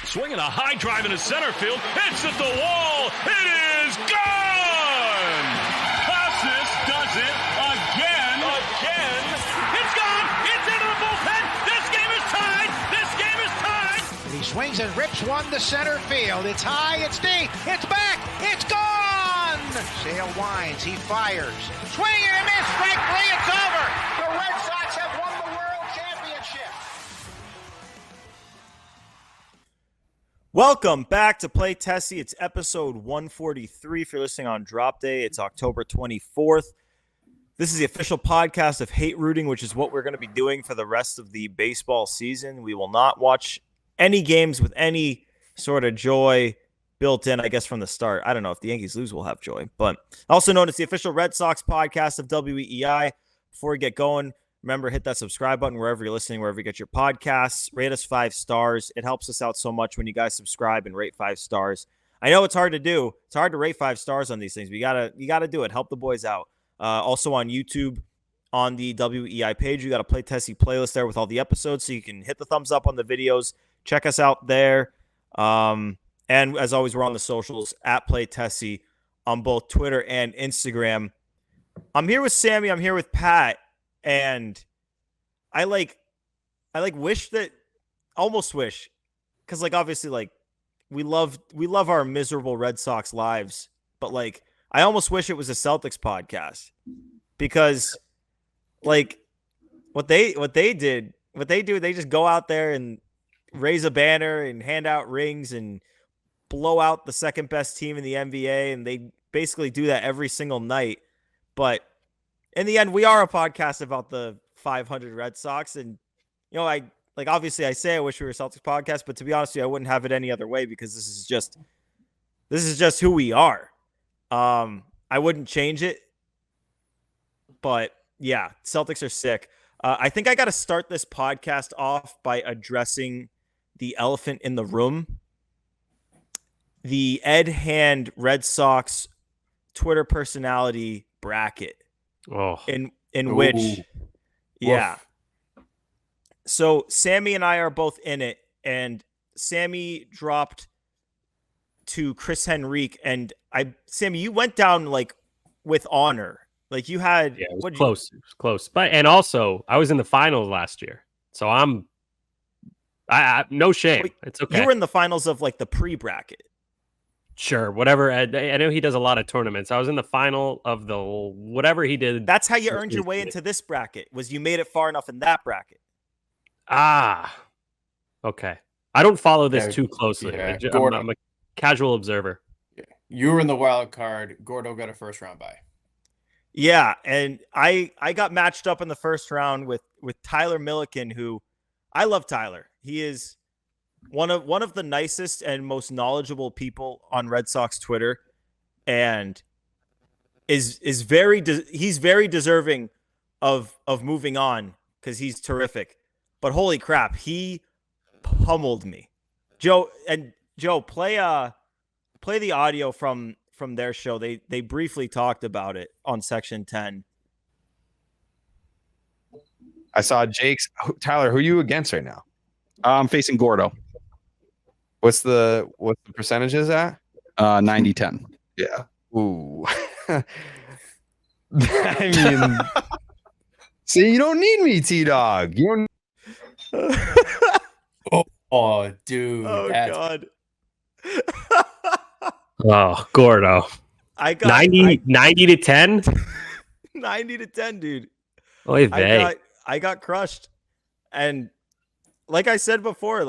Swinging a high drive into center field. It's at the wall. It is gone! Casas does it again. It's gone! It's into the bullpen! This game is tied! This game is tied! He swings and rips one to center field. It's high, it's deep, it's back, it's gone! Sale winds, he fires. Swing and a miss, strike three, it's over! The Red Sox have won the World Championship! Welcome back to Play Tessie. It's episode 143 if you're listening on drop day. It's October 24th. This is the official podcast of Hate Rooting, which is what we're going to be doing for the rest of the baseball season. We will not watch any games with any sort of joy built in, I guess, from the start. I don't know if the Yankees lose, we'll have joy. But also known as the official Red Sox podcast of WEI. Before we get going, remember, hit that subscribe button wherever you're listening, wherever you get your podcasts. Rate us 5 stars. It helps us out so much when you guys subscribe and rate 5 stars. I know it's hard to do. It's hard to rate 5 stars on these things. But you gotta do it. Help the boys out. Also on YouTube, on the WEI page, you got a Play Tessie playlist there with all the episodes, so you can hit the thumbs up on the videos. Check us out there. And as always, we're on the socials at Play Tessie on both Twitter and Instagram. I'm here with Sammy. I'm here with Pat. And I almost wish, because obviously we love our miserable Red Sox lives, but I almost wish it was a Celtics podcast, because what they do, they just go out there and raise a banner and hand out rings and blow out the second best team in the NBA, and they basically do that every single night. But in the end, we are a podcast about the 500 Red Sox. And, obviously I say I wish we were a Celtics podcast, but to be honest with you, I wouldn't have it any other way, because this is just who we are. I wouldn't change it, but yeah, Celtics are sick. I think I got to start this podcast off by addressing the elephant in the room. The Ed Hand Red Sox Twitter personality bracket. Oh, in which, yeah. So Sammy and I are both in it, and Sammy dropped to Chris Henrique, and Sammy, you went down with honor. You had, it was close. It was close, and also I was in the finals last year, so I no shame. It's okay. You were in the finals of the pre-bracket. Sure, whatever. I know he does a lot of tournaments. I was in the final of the whatever he did. That's how you earned your way into this bracket, was you made it far enough in that bracket. Ah, okay. I don't follow this too closely. Yeah. I'm a casual observer. Yeah. You were in the wild card. Gordo got a first round bye. Yeah, and I got matched up in the first round with Tyler Milliken, who I love. Tyler. He is one of the nicest and most knowledgeable people on Red Sox Twitter, and is very deserving of moving on, because he's terrific. But holy crap, he pummeled me. Joe, play the audio from their show. They briefly talked about it on Section 10. I saw Jake's. Tyler, who are you against right now? I'm facing Gordo. What's the percentages at? 90-10. Yeah. Ooh. I mean, see, you don't need me, T-Dog. You don't. Oh, dude. Oh, God. Oh, Gordo. I got 90 to 10? 90 to 10, dude. Oy vey. I got crushed. And like I said before,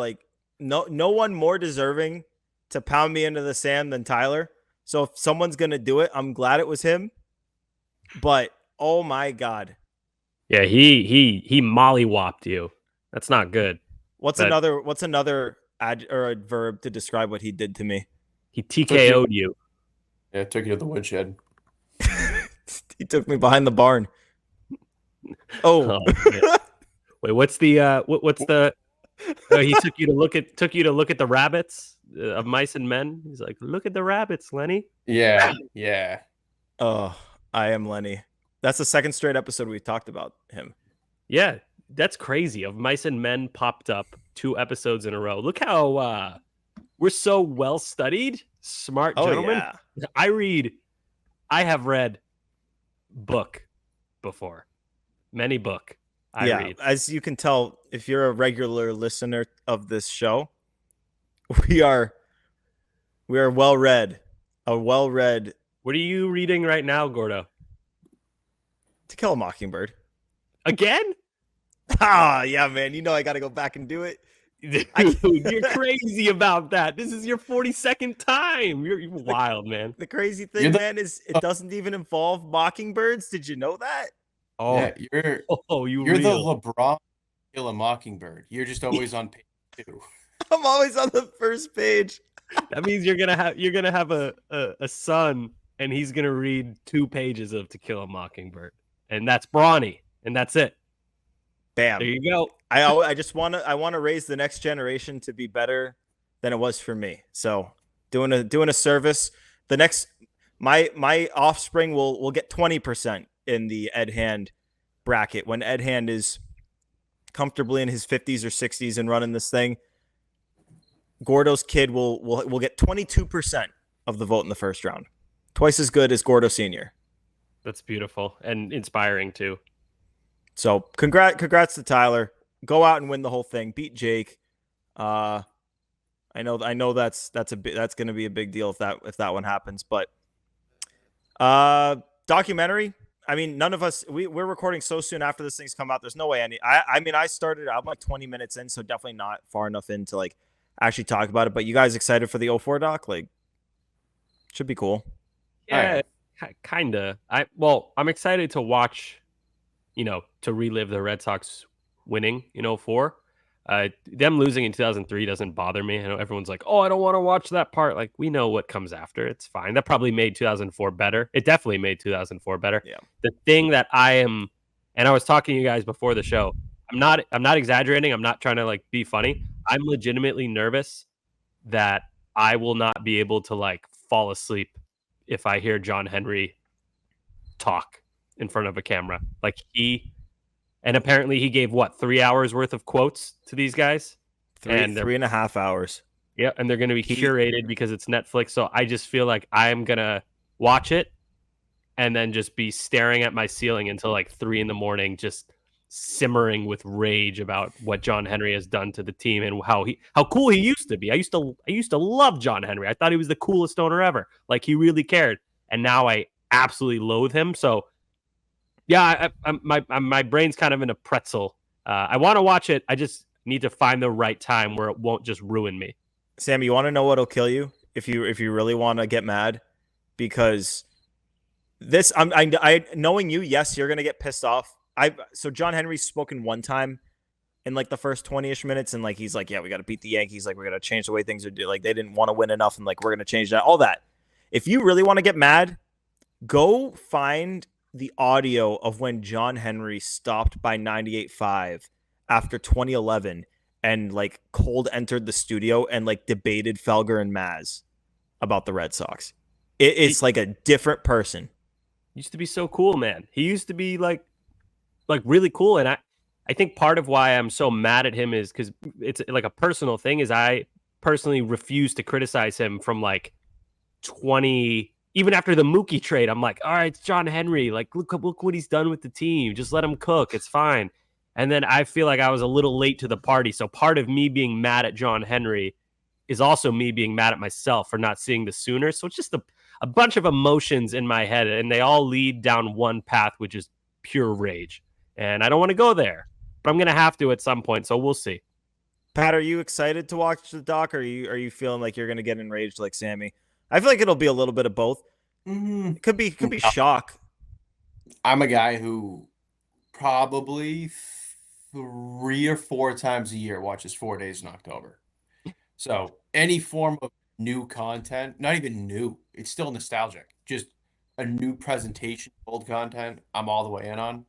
no one more deserving to pound me into the sand than Tyler. So if someone's going to do it, I'm glad it was him. But oh my God. Yeah, he mollywopped you. That's not good. What's another verb to describe what he did to me? He TKO'd you. Yeah, took you to the woodshed. He took me behind the barn. Oh. Wait, what's the he took you to look at the rabbits of Mice and Men. He's like, look at the rabbits, Lenny. Yeah. Oh, I am Lenny. That's the second straight episode we've talked about him. Yeah, that's crazy. Of Mice and Men popped up 2 episodes in a row. Look how We're so well studied, smart Oh gentlemen. yeah. I have read book before. Many book I read. As you can tell, if you're a regular listener of this show, we are well read. A well read What are you reading right now, Gordo? To Kill a Mockingbird. Again? Ah, yeah, man. You know I got to go back and do it. Dude, you're crazy about that. This is your 42nd time. You're wild, man. The crazy thing, man, is it doesn't even involve mockingbirds. Did you know that? Oh, Yeah, you're the LeBron Kill a Mockingbird. You're just always on page 2. I'm always on the first page. That means you're gonna have a son, and he's gonna read 2 pages of To Kill a Mockingbird, and that's brawny, and that's it. Bam. There you go. I just want to raise the next generation to be better than it was for me. So doing a service. The next my offspring will get 20% in the Ed Hand bracket when Ed Hand is comfortably in his 50s or 60s and running this thing. Gordo's kid will get 22% of the vote in the first round. Twice as good as Gordo Sr. That's beautiful and inspiring too. So congrats to Tyler. Go out and win the whole thing. Beat Jake. I know that's going to be a big deal if that one happens. But documentary. I mean, none of us we're recording so soon after this thing's come out. There's no way I started. I'm like 20 minutes in, so definitely not far enough in to like actually talk about it. But you guys excited for the 04 doc? Like, should be cool. Yeah, kinda. I'm excited to watch. To relive the Red Sox winning in 04. Them losing in 2003 doesn't bother me. I know everyone's like, oh, I don't want to watch that part. Like, we know what comes after. It's fine. That probably made 2004 better. It definitely made 2004 better. Yeah. The thing that I was talking to you guys before the show, I'm not exaggerating. I'm not trying to like be funny. I'm legitimately nervous that I will not be able to like fall asleep if I hear John Henry talk in front of a camera. Like and apparently he gave 3 hours worth of quotes to these guys? 3.5 hours. Yeah, and they're going to be curated because it's Netflix. So I just feel like I'm going to watch it and then just be staring at my ceiling until like 3 a.m, just simmering with rage about what John Henry has done to the team and how cool he used to be. I used to love John Henry. I thought he was the coolest owner ever. Like, he really cared. And now I absolutely loathe him. So yeah, my brain's kind of in a pretzel. I want to watch it. I just need to find the right time where it won't just ruin me. Sammy, you want to know what'll kill you if you really want to get mad? Because this, I knowing you, yes, you're gonna get pissed off. So John Henry's spoken one time in like the first 20-ish minutes, and like he's like, yeah, we got to beat the Yankees. Like, we're gonna change the way things are. Like, they didn't want to win enough, and like we're gonna change that. All that. If you really want to get mad, go find the audio of when John Henry stopped by 98.5 after 2011 and like cold entered the studio and like debated Felger and Maz about the Red Sox. It's like a different person. Used to be so cool, man. He used to be like really cool. And I think part of why I'm so mad at him is because it's like a personal thing is I personally refuse to criticize him from like 20, even after the Mookie trade. I'm like, all right, it's John Henry. Like, look what he's done with the team. Just let him cook. It's fine. And then I feel like I was a little late to the party. So part of me being mad at John Henry is also me being mad at myself for not seeing this sooner. So it's just a bunch of emotions in my head, and they all lead down one path, which is pure rage. And I don't want to go there, but I'm going to have to at some point. So we'll see. Pat, are you excited to watch the doc, or are you feeling like you're going to get enraged like Sammy? I feel like it'll be a little bit of both. Mm-hmm. It could be shock. I'm a guy who probably 3 or 4 times a year watches 4 Days in October. So any form of new content, not even new, it's still nostalgic. Just a new presentation of old content, I'm all the way in on.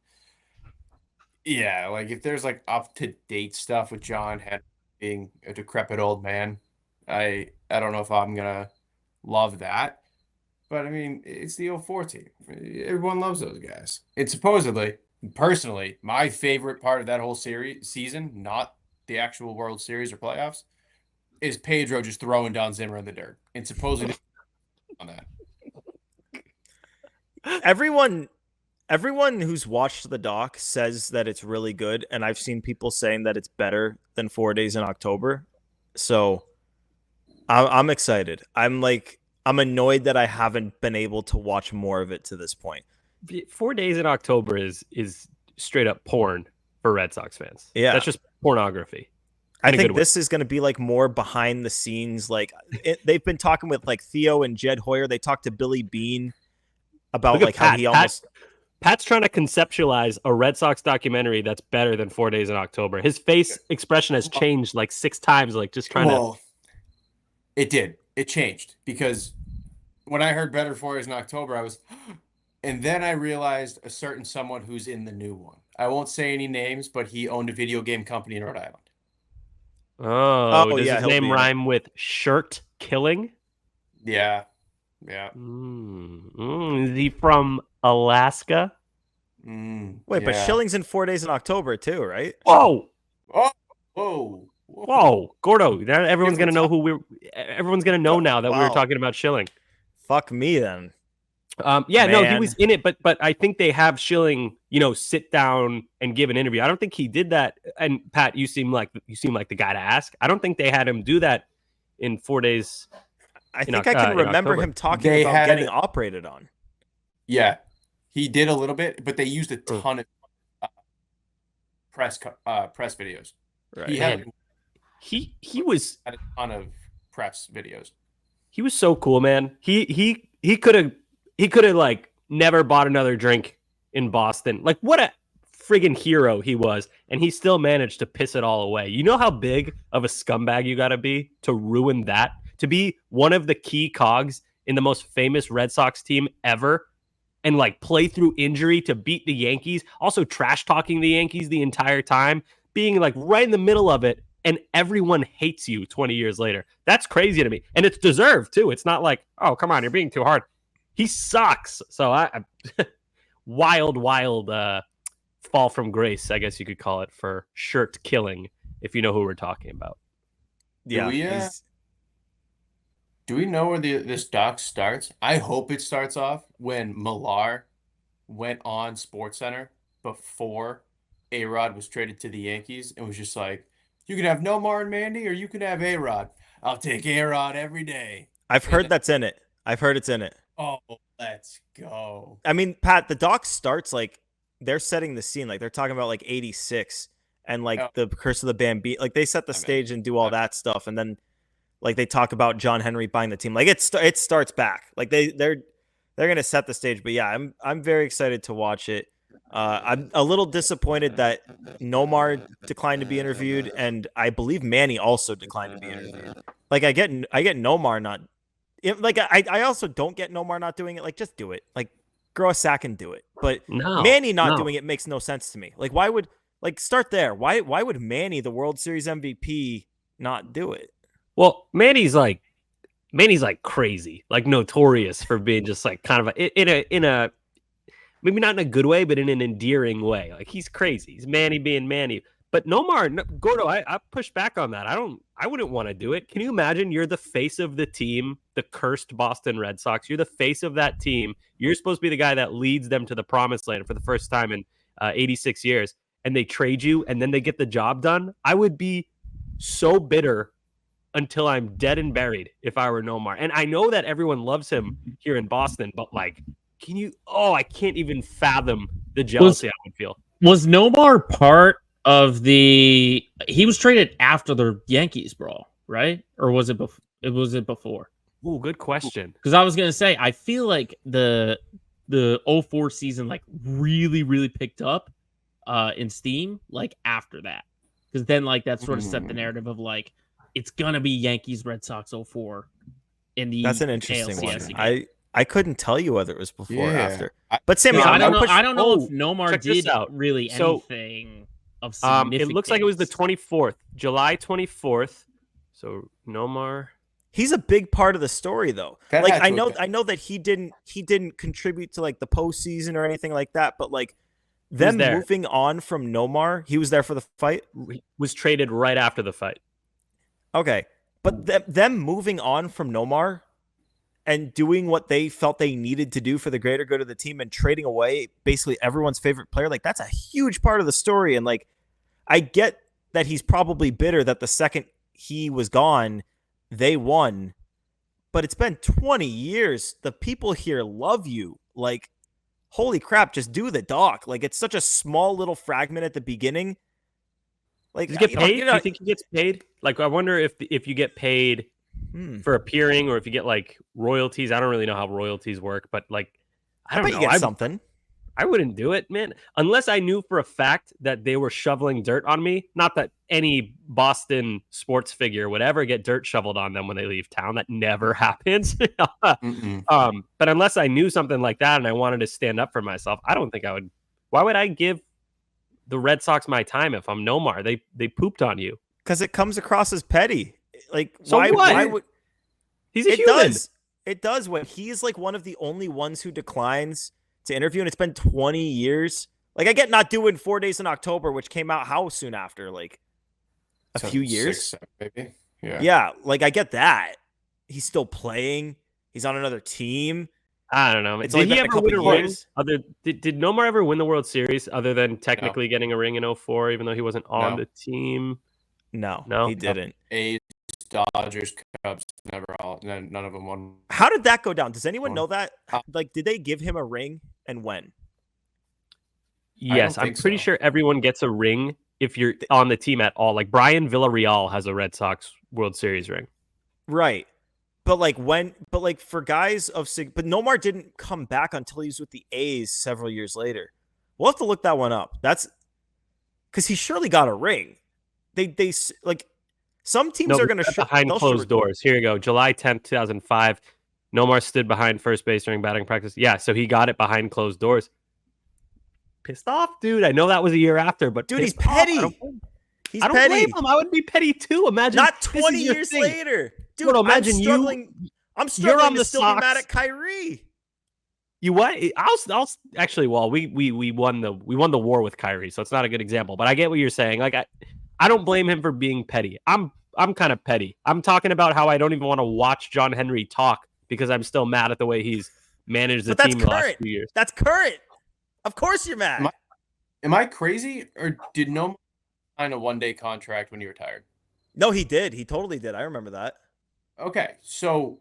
Yeah, like if there's like up-to-date stuff with John Henry being a decrepit old man, I don't know if I'm gonna love that. But I mean, it's the 04 team. Everyone loves those guys. It's supposedly, personally, my favorite part of that whole season, not the actual World Series or playoffs, is Pedro just throwing Don Zimmer in the dirt and supposedly on that. Everyone who's watched the doc says that it's really good, and I've seen people saying that it's better than 4 Days in October. So I'm excited. I'm annoyed that I haven't been able to watch more of it to this point. 4 Days in October is straight up porn for Red Sox fans. Yeah. That's just pornography. I think this is going to be like more behind the scenes. Like they've been talking with like Theo and Jed Hoyer. They talked to Billy Bean about like how he almost. Pat's trying to conceptualize a Red Sox documentary that's better than 4 Days in October. His face expression has changed like 6 times. Like just trying to. It did. It changed because when I heard better 4 Days in October, I was, and then I realized a certain someone who's in the new one. I won't say any names, but he owned a video game company in Rhode Island. Oh, does his name rhyme with shirt killing? Yeah. Yeah. Is he from Alaska? Wait, but Schilling's in 4 Days in October too, right? Whoa. Whoa. Gordo. Everyone's gonna know everyone's gonna know now that we were talking about Schilling. Fuck me then. He was in it, but I think they have Schilling, sit down and give an interview. I don't think he did that. And Pat, you seem like the guy to ask. I don't think they had him do that in 4 days. I think I can remember him talking about getting operated on. Yeah, he did a little bit, but they used a ton of press videos. Right. He was had a ton of press videos. He was so cool, man. He could have like never bought another drink in Boston. Like what a friggin' hero he was, and he still managed to piss it all away. You know how big of a scumbag you got to be to ruin that? To be one of the key cogs in the most famous Red Sox team ever and like play through injury to beat the Yankees, also trash talking the Yankees the entire time, being like right in the middle of it, and everyone hates you 20 years later. That's crazy to me. And it's deserved too. It's not like, oh, come on, you're being too hard. He sucks. So I wild fall from grace, I guess you could call it, for shirt killing, if you know who we're talking about. Yeah. Do we know where this doc starts? I hope it starts off when Millar went on SportsCenter before A-Rod was traded to the Yankees and was just like, you can have Nomar and Mandy or you can have A-Rod. I'll take A-Rod every day. I've heard that's in it. I've heard it's in it. Oh, let's go. I mean, Pat, the doc starts like they're setting the scene. Like they're talking about like 86 and like the Curse of the Bambino. Like they set the stage and do all that stuff. And then like they talk about John Henry buying the team. Like it starts back. Like they're going to set the stage. But yeah, I'm very excited to watch it. I'm a little disappointed that Nomar declined to be interviewed, and I believe Manny also declined to be interviewed. Like I get Nomar not. Like I also don't get Nomar not doing it. Like just do it. Like grow a sack and do it. But Manny not doing it makes no sense to me. Like why would start there? Why would Manny, the World Series MVP, not do it? Well, Manny's like crazy, like notorious for being just like kind of in a maybe not in a good way, but in an endearing way. Like he's crazy. He's Manny being Manny. But Gordo, I push back on that. I wouldn't want to do it. Can you imagine you're the face of the team, the cursed Boston Red Sox. You're the face of that team. You're supposed to be the guy that leads them to the promised land for the first time in 86 years. And they trade you and then they get the job done. I would be so bitter until I'm dead and buried if I were Nomar. And I know that everyone loves him here in Boston, but like, I can't even fathom the jealousy I would feel. Was Nomar part of he was traded after the Yankees brawl, right? Or was it before? Oh, good question. Because I was going to say, I feel like the 04 season like really, really picked up in steam like after that. Because then like that sort of set the narrative of like, it's going to be Yankees Red Sox 04 in the That's an interesting ALCS one. again. I couldn't tell you whether it was before or after. But Sammy, I don't know if Nomar did really So, anything of significance. It looks like it was the 24th, July 24th. So Nomar, he's a big part of the story, though. Like I know that he didn't contribute to like the postseason or anything like that. But like them moving on from Nomar, he was there for the fight. He was traded right after the fight. Okay, But them moving on from Nomar and doing what they felt they needed to do for the greater good of the team and trading away basically everyone's favorite player, like that's a huge part of the story. And like, I get that he's probably bitter that the second he was gone, they won. But it's been 20 years. The people here love you. Like, holy crap, just do the doc. Like, it's such a small little fragment at the beginning. Like, does he get paid? Do you think he gets paid? Like, I wonder if you get paid for appearing, or if you get like royalties. I don't really know how royalties work, but like, I don't know. You get something. I wouldn't do it, man, unless I knew for a fact that they were shoveling dirt on me. Not that any Boston sports figure would ever get dirt shoveled on them when they leave town. That never happens. But unless I knew something like that and I wanted to stand up for myself, I don't think I would. Why would I give the Red Sox my time if I'm Nomar? They pooped on you. Because it comes across as petty. Like, so why would he's a human? It does when he's like one of the only ones who declines to interview, and it's been 20 years. Like, I get not doing 4 Days in October, which came out how soon after? Like a few years? 6, 7, maybe. Yeah, like I get that. He's still playing. He's on another team. I don't know. Did he ever win a ring? Did Nomar ever win the World Series other than technically getting a ring in 04, even though he wasn't on the team? No, he didn't. A's, Dodgers, Cubs, none of them won. How did that go down? Does anyone know that? Like, did they give him a ring, and when? Yes, I'm pretty sure everyone gets a ring if you're on the team at all. Like, Brian Villarreal has a Red Sox World Series ring. Right. But like for guys but Nomar didn't come back until he was with the A's several years later. We'll have to look that one up. That's because he surely got a ring. They like some teams are going to behind closed doors. Here you go. July 10th, 2005. Nomar stood behind first base during batting practice. Yeah, so he got it behind closed doors. Pissed off, dude. I know that was a year after, but dude, he's petty. I don't blame him. I would be petty too. Imagine not 20 years later, dude. Bro, imagine I'm struggling to still be mad at Kyrie. You what? I'll actually. Well, we won the war with Kyrie, so it's not a good example. But I get what you're saying. Like I don't blame him for being petty. I'm kind of petty. I'm talking about how I don't even want to watch John Henry talk because I'm still mad at the way he's managed the team the last few years. That's current. Of course you're mad. Am I crazy, or did Nomar sign a one-day contract when he retired? No, he did. He totally did. I remember that. Okay, so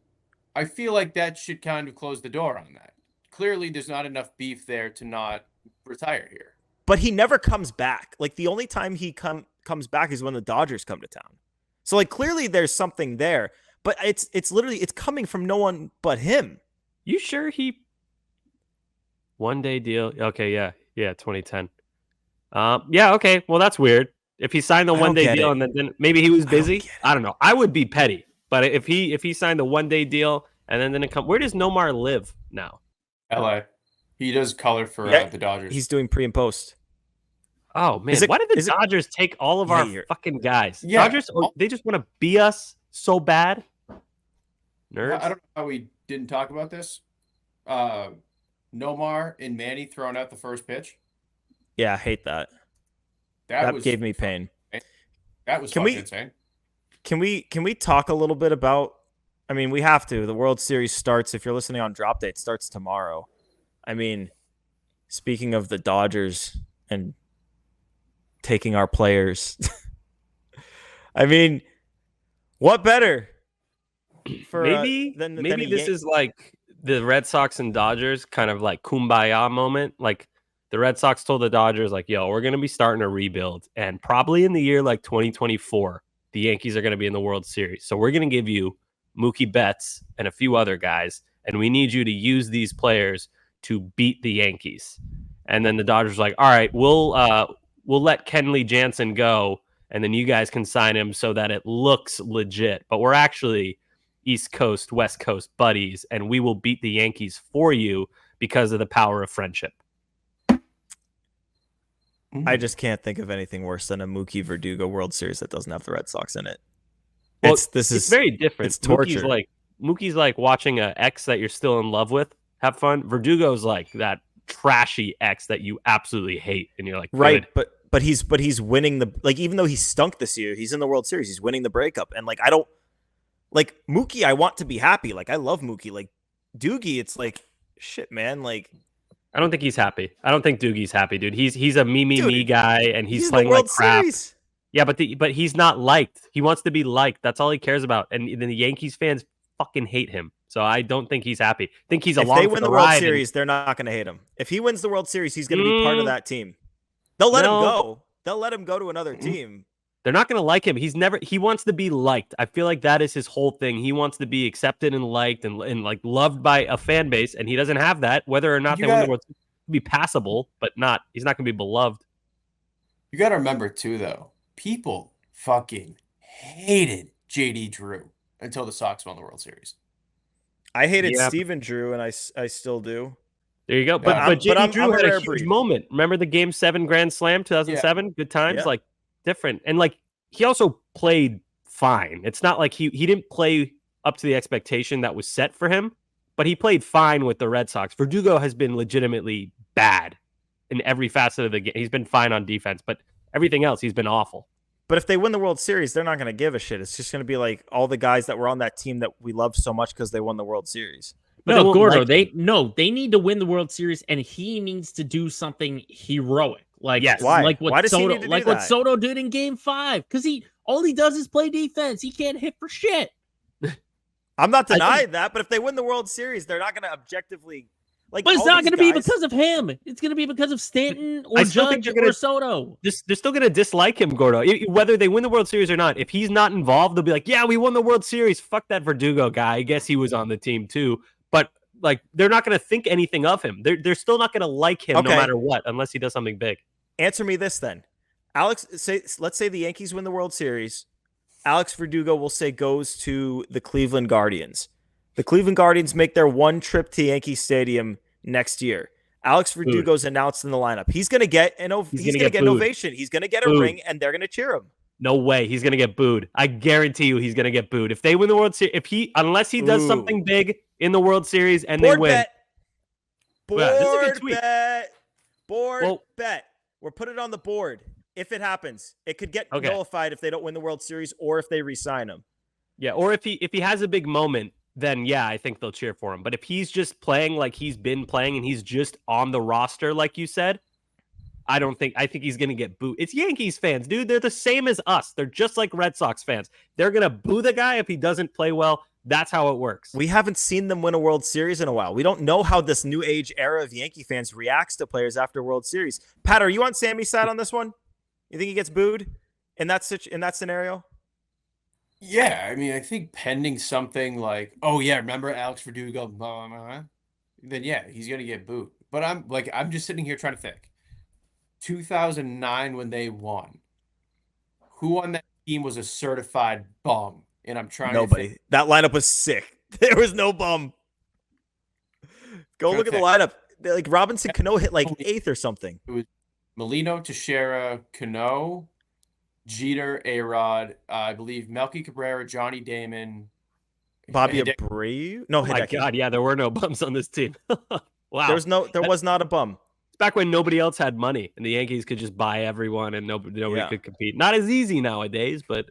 I feel like that should kind of close the door on that. Clearly, there's not enough beef there to not retire here. But he never comes back. Like, the only time he comes back is when the Dodgers come to town. So, like, clearly there's something there. But it's literally, it's coming from no one but him. You sure he... One-day deal? Okay, yeah, 2010. Yeah, okay. Well, that's weird. If he signed the one-day deal and then maybe he was busy, I don't know. I would be petty. But if he signed the one-day deal and then didn't come, where does Nomar live now? LA. He does color for the Dodgers. He's doing pre and post. Oh man, why did the Dodgers take all of our fucking guys? Yeah. Dodgers, they just want to be us so bad. Nerds. I don't know how we didn't talk about this. Nomar and Manny throwing out the first pitch. Yeah, I hate that. That gave me pain. That was fucking insane. Can we talk a little bit about? I mean, we have to. The World Series starts. If you're listening on Drop Day, it starts tomorrow. I mean, speaking of the Dodgers and taking our players, I mean, what better? For maybe this is like the Red Sox and Dodgers kind of like kumbaya moment. Like the Red Sox told the Dodgers, like, yo, we're going to be starting a rebuild. And probably in the year like 2024, the Yankees are going to be in the World Series. So we're going to give you Mookie Betts and a few other guys. And we need you to use these players to beat the Yankees. And then the Dodgers were like, all right, we'll let Kenley Jansen go. And then you guys can sign him so that it looks legit. But we're actually East Coast, West Coast buddies, and we will beat the Yankees for you because of the power of friendship. I just can't think of anything worse than a Mookie Verdugo World Series that doesn't have the Red Sox in it. Well, it's very different. It's torture. Mookie's like watching an ex that you're still in love with. Have fun. Verdugo's like that trashy ex that you absolutely hate, and you're like, right, but he's winning the, like, even though he stunk this year, he's in the World Series. He's winning the breakup, and like I don't Like Mookie, I want to be happy. Like I love Mookie. Like Doogie, it's like shit, man. Like I don't think he's happy. I don't think Doogie's happy, dude. He's a me guy, and he's in the playing like World crap. Series. Yeah, but he's not liked. He wants to be liked. That's all he cares about. And the Yankees fans fucking hate him. So I don't think he's happy. I think he's If along they for win the the World ride. Series, they're not going to hate him. If he wins the World Series, he's going to be part of that team. They'll let him go. They'll let him go to another team. They're not going to like him. He wants to be liked. I feel like that is his whole thing. He wants to be accepted and liked and like loved by a fan base, and he doesn't have that. Whether or not they win the World Series, be passable, but not. He's not going to be beloved. You got to remember too, though, people fucking hated JD Drew until the Sox won the World Series. I hated Steven Drew, and I still do. There you go. But JD Drew had a huge moment. Remember the Game 7 Grand Slam 2007? Yeah. Good times, like different. And like he also played fine. It's not like he didn't play up to the expectation that was set for him, but he played fine with the Red Sox. Verdugo has been legitimately bad in every facet of the game. He's been fine on defense, but everything else, he's been awful. But if they win the World Series, they're not going to give a shit. It's just going to be like all the guys that were on that team that we love so much because they won the World Series. But no, Gordo, they need to win the World Series, and he needs to do something heroic. Like why? Like what why does Soto, he need to do like that? what Soto did in Game 5, because all he does is play defense. He can't hit for shit. I'm not denying that, but if they win the World Series, they're not going to objectively. Like, but it's not going to be because of him. It's going to be because of Stanton or Judge or Soto. They're still going to dislike him, Gordo. Whether they win the World Series or not, if he's not involved, they'll be like, yeah, we won the World Series. Fuck that Verdugo guy. I guess he was on the team too. But like, they're not going to think anything of him. They're still not going to like him no matter what, unless he does something big. Answer me this then. Alex, let's say the Yankees win the World Series. Alex Verdugo will say goes to the Cleveland Guardians. The Cleveland Guardians make their one trip to Yankee Stadium next year. Alex Verdugo's announced in the lineup. He's going to get an ovation. He's going to get a ring, and they're going to cheer him. No way. He's going to get booed. I guarantee you he's going to get booed. If they win the World Series, unless he does something big in the World Series and they win. Board bet. We're putting it on the board. If it happens, it could get nullified if they don't win the World Series or if they re-sign him. Yeah, or if he has a big moment, then yeah, I think they'll cheer for him. But if he's just playing like he's been playing and he's just on the roster, like you said, I think he's going to get booed. It's Yankees fans, dude. They're the same as us. They're just like Red Sox fans. They're going to boo the guy if he doesn't play well. That's how it works. We haven't seen them win a World Series in a while. We don't know how this new age era of Yankee fans reacts to players after World Series. Pat, are you on Sammy's side on this one? You think he gets booed in that scenario? Yeah, I mean, I think pending something like, oh yeah, remember Alex Verdugo, blah, blah, blah, then yeah, he's gonna get booed. But I'm just sitting here trying to think. 2009 when they won, who on that team was a certified bum? And I'm trying Nobody. to think. That lineup was sick. There was no bum. Go look at the lineup. Like Robinson Cano hit like 8th or something. It was Molino, Teixeira, Cano, Jeter, A-Rod, I believe Melky Cabrera, Johnny Damon, Bobby Abreu. No, my God, yeah, there were no bums on this team. Wow, there was not a bum. It's back when nobody else had money and the Yankees could just buy everyone and nobody could compete. Not as easy nowadays, but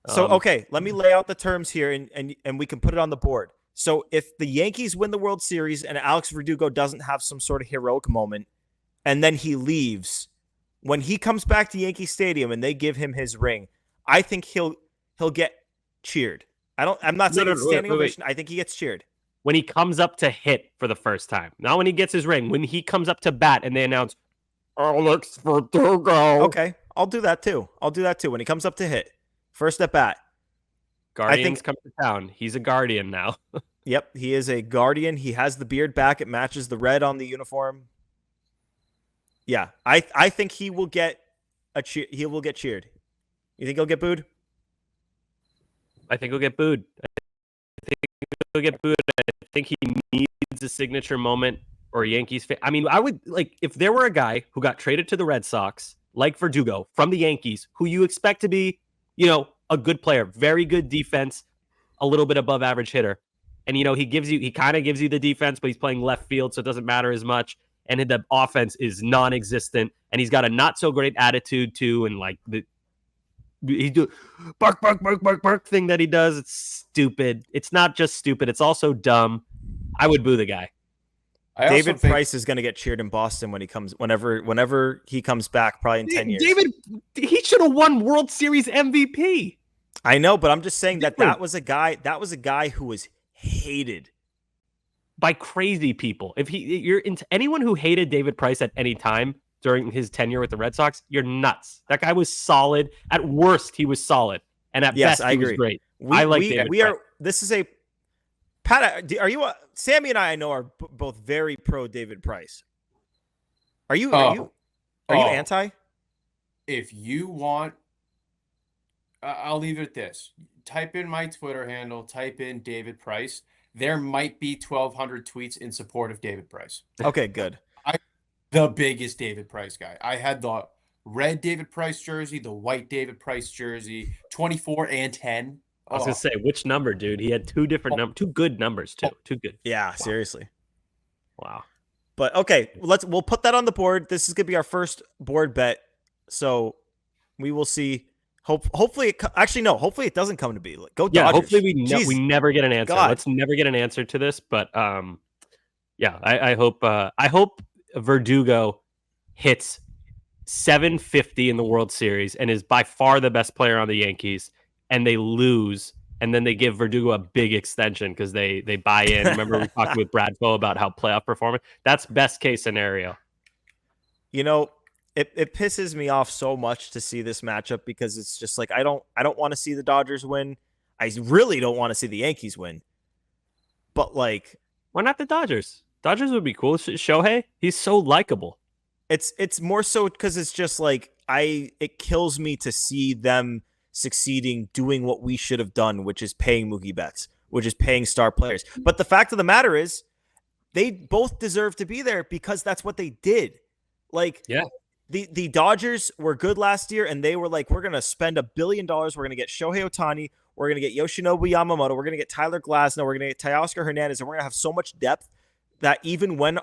so okay, let me lay out the terms here and we can put it on the board. So if the Yankees win the World Series and Alex Verdugo doesn't have some sort of heroic moment, and then he leaves, when he comes back to Yankee Stadium and they give him his ring, I think he'll get cheered. I'm not saying it's standing ovation. I think he gets cheered. When he comes up to hit for the first time. Not when he gets his ring. When he comes up to bat and they announce, Alex Verdugo. Okay, I'll do that too. When he comes up to hit. First at bat. Guardians come to town. He's a Guardian now. Yep, he is a Guardian. He has the beard back. It matches the red on the uniform. Yeah, I think he will get he will get cheered. You think he'll get booed? I think he'll get booed. I think he needs a signature moment or a Yankees fan. I mean, I would if there were a guy who got traded to the Red Sox, like Verdugo, from the Yankees, who you expect to be, a good player, very good defense, a little bit above average hitter. And, he kind of gives you the defense, but he's playing left field, so it doesn't matter as much. And the offense is non-existent. And he's got a not so great attitude too. And he do bark bark bark bark bark thing that he does. It's stupid. It's not just stupid. It's also dumb. I would boo the guy. David Price is going to get cheered in Boston when he comes, whenever he comes back, probably in 10 years. David, he should have won World Series MVP. I know, but I'm just saying that was a guy who was hated by crazy people. If you're into anyone who hated David Price at any time during his tenure with the Red Sox, you're nuts. That guy was solid. At worst, he was solid, and at best, he was great. This is a Pat. Are you? Sammy and I know are both very pro David Price. Are you anti? If you want, I'll leave it at this. Type in my Twitter handle. Type in David Price. There might be 1,200 tweets in support of David Price. Okay, good. I'm the biggest David Price guy. I had the red David Price jersey, the white David Price jersey, 24 and 10. I was gonna say, which number, dude? He had two different numbers, two good numbers too. Two good. Yeah, wow. Seriously. Wow. But okay, we'll put that on the board. This is gonna be our first board bet, so we will see. Hopefully it doesn't come to be. Go Dodgers. Hopefully we never get an answer. God. Let's never get an answer to this. But I hope Verdugo hits 750 in the World Series and is by far the best player on the Yankees, and they lose, and then they give Verdugo a big extension because they buy in. Remember we talked with Bradfo about how playoff performance. That's best case scenario. You know. It pisses me off so much to see this matchup because it's just like I don't want to see the Dodgers win. I really don't want to see the Yankees win. But like, why not the Dodgers? Dodgers would be cool. Shohei, he's so likable. It's more so because it's just like it kills me to see them succeeding doing what we should have done, which is paying Mookie Betts, which is paying star players. But the fact of the matter is, they both deserve to be there because that's what they did. Like, yeah. The Dodgers were good last year, and they were like, we're going to spend $1 billion. We're going to get Shohei Ohtani. We're going to get Yoshinobu Yamamoto. We're going to get Tyler Glasnow. We're going to get Teoscar Hernandez, and we're going to have so much depth that even when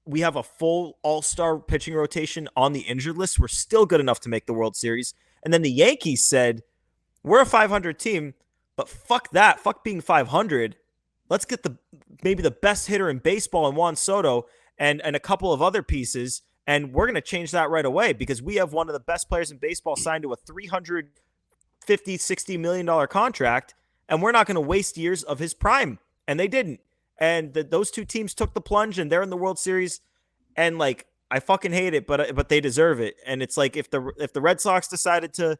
we have a full all-star pitching rotation on the injured list, we're still good enough to make the World Series. And then the Yankees said, we're a 500 team, but fuck that. Fuck being 500. Let's get maybe the best hitter in baseball in Juan Soto and a couple of other pieces. And we're going to change that right away because we have one of the best players in baseball signed to a $350, $60 million contract, and we're not going to waste years of his prime. And they didn't. And those two teams took the plunge, and they're in the World Series. And like, I fucking hate it, but they deserve it. And it's like if the Red Sox decided to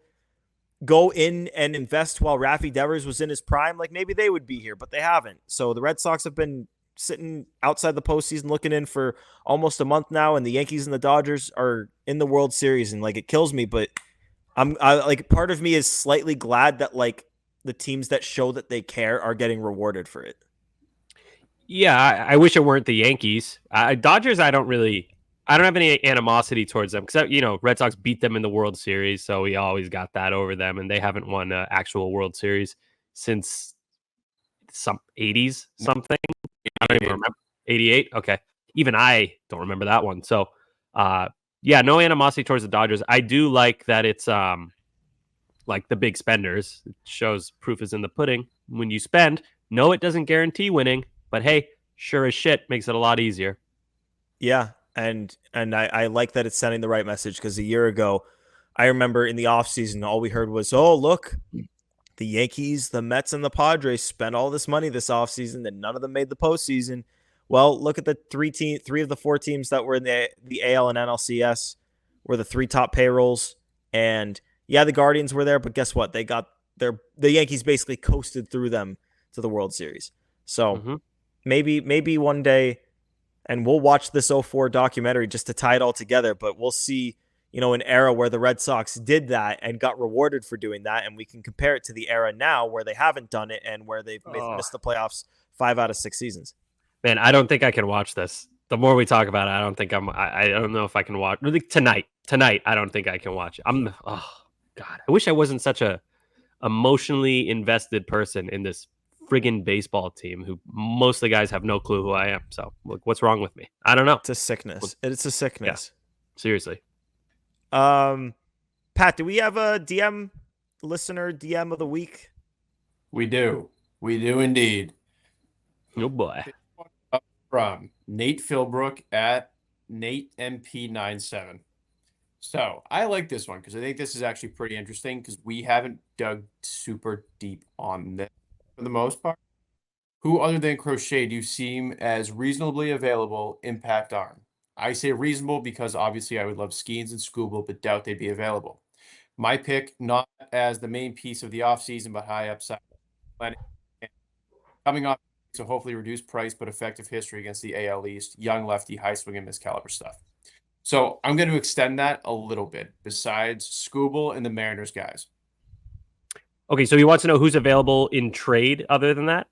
go in and invest while Rafi Devers was in his prime, like maybe they would be here, but they haven't. So the Red Sox have been sitting outside the postseason looking in for almost a month now, and the Yankees and the Dodgers are in the World Series, and like it kills me, but I like part of me is slightly glad that like the teams that show that they care are getting rewarded for it. Yeah, I wish it weren't the Yankees. Dodgers, I don't have any animosity towards them because Red Sox beat them in the World Series, so we always got that over them, and they haven't won an actual World Series since some 80s something. I don't even remember. 88? Okay. Even I don't remember that one. So, no animosity towards the Dodgers. I do like that it's like the big spenders. It shows proof is in the pudding. When you spend, no, it doesn't guarantee winning, but hey, sure as shit makes it a lot easier. Yeah, and I like that it's sending the right message because a year ago, I remember in the offseason, all we heard was, oh, look, the Yankees, the Mets, and the Padres spent all this money this offseason, and none of them made the postseason. Well, look at the three of the four teams that were in the AL and NLCS were the three top payrolls. And yeah, the Guardians were there, but guess what? They got the Yankees basically coasted through them to the World Series. So maybe one day, and we'll watch this 04 documentary just to tie it all together, but we'll see an era where the Red Sox did that and got rewarded for doing that. And we can compare it to the era now where they haven't done it and where they've missed the playoffs 5 out of 6 seasons. Man, I don't think I can watch this. The more we talk about it, I don't think I don't know if I can watch tonight. I don't think I can watch it. God, I wish I wasn't such a emotionally invested person in this friggin' baseball team who most of the guys have no clue who I am. So what's wrong with me? I don't know. It's a sickness. It's a sickness. Yeah, seriously. Pat, do we have a DM listener DM of the week? We do indeed. Oh boy. From Nate Philbrook at Nate MP97. So I like this one because I think this is actually pretty interesting because we haven't dug super deep on this for the most part. Who other than Crochet do you seem as reasonably available impact arm? I say reasonable because obviously I would love Skeens and Scooble, but doubt they'd be available. My pick, not as the main piece of the offseason, but high upside. Coming off, so hopefully reduced price, but effective history against the AL East, young lefty, high swing and miss caliber stuff. So I'm going to extend that a little bit besides Scooble and the Mariners guys. Okay, so he wants to know who's available in trade other than that?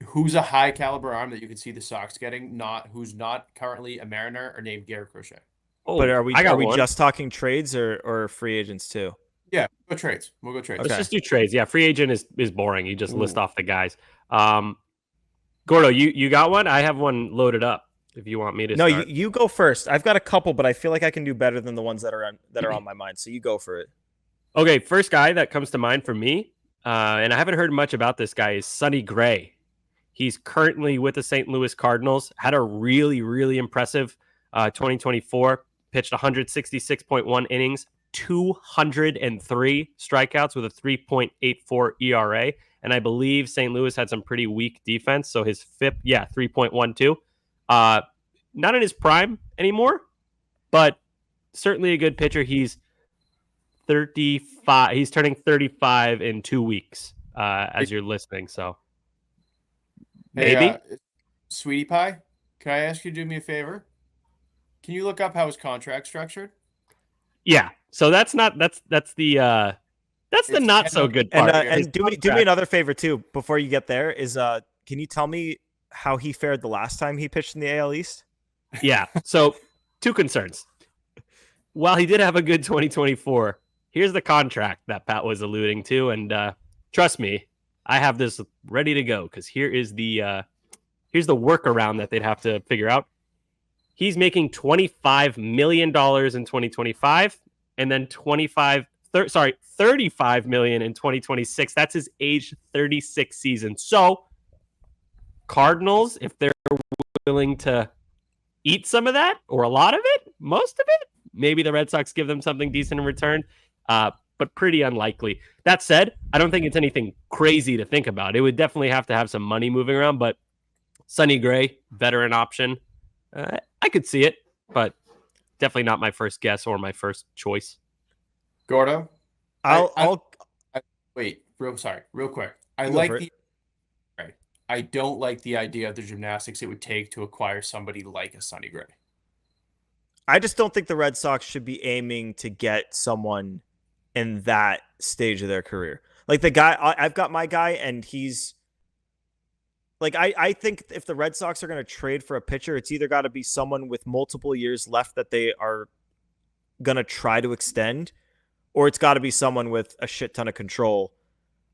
Who's a high caliber arm that you can see the Sox getting, who's not currently a Mariner or named Garrett Crochet? Oh, But are we one. just talking trades or free agents too? Yeah, we'll go trades. We'll go trades. Let's just do trades. Yeah, free agent is boring. You just list off the guys. Gordo, you got one? I have one loaded up. If you want me to No, start. you go first. I've got a couple, but I feel like I can do better than the ones that are on my mind. So you go for it. Okay, first guy that comes to mind for me, and I haven't heard much about this guy, is Sonny Gray. He's currently with the St. Louis Cardinals. Had a really, really impressive 2024. Pitched 166.1 innings, 203 strikeouts with a 3.84 ERA. And I believe St. Louis had some pretty weak defense. So his FIP, 3.12. Not in his prime anymore, but certainly a good pitcher. He's 35. He's turning 35 in 2 weeks as you're listening. So maybe. Hey, Sweetie Pie, can I ask you to do me a favor? Can you look up how his contract's structured? Yeah. So that's the not so good part. And do me another favor too before you get there. Is can you tell me how he fared the last time he pitched in the AL East? Yeah. So 2 concerns. While he did have a good 2024, here's the contract that Pat was alluding to, and trust me, I have this ready to go because here's the workaround that they'd have to figure out. He's making $25 million in 2025, and then $35 million in 2026. That's his age 36 season. So Cardinals, if they're willing to eat some of that or a lot of it, most of it, maybe the Red Sox give them something decent in return, but pretty unlikely. That said, I don't think it's anything crazy to think about. It would definitely have to have some money moving around, but Sonny Gray, veteran option. I could see it, but definitely not my first guess or my first choice. Gordo? I'll wait, real quick. I don't like the idea of the gymnastics it would take to acquire somebody like a Sonny Gray. I just don't think the Red Sox should be aiming to get someone in that stage of their career. Like the guy, I've got my guy, and he's like, I think if the Red Sox are going to trade for a pitcher, it's either got to be someone with multiple years left that they are going to try to extend, or it's got to be someone with a shit ton of control.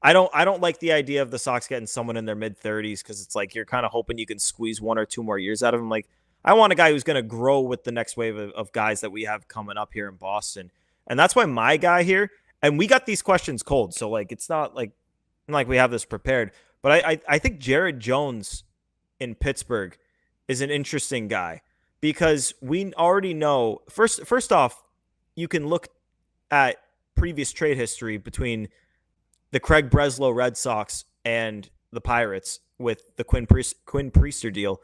I don't like the idea of the Sox getting someone in their mid-30s because it's like you're kind of hoping you can squeeze 1 or 2 more years out of him. Like, I want a guy who's going to grow with the next wave of guys that we have coming up here in Boston. And that's why my guy here, and we got these questions cold, so like it's not like we have this prepared. But I think Jared Jones in Pittsburgh is an interesting guy because we already know, first off, you can look at previous trade history between the Craig Breslow Red Sox and the Pirates with the Quinn Priester deal.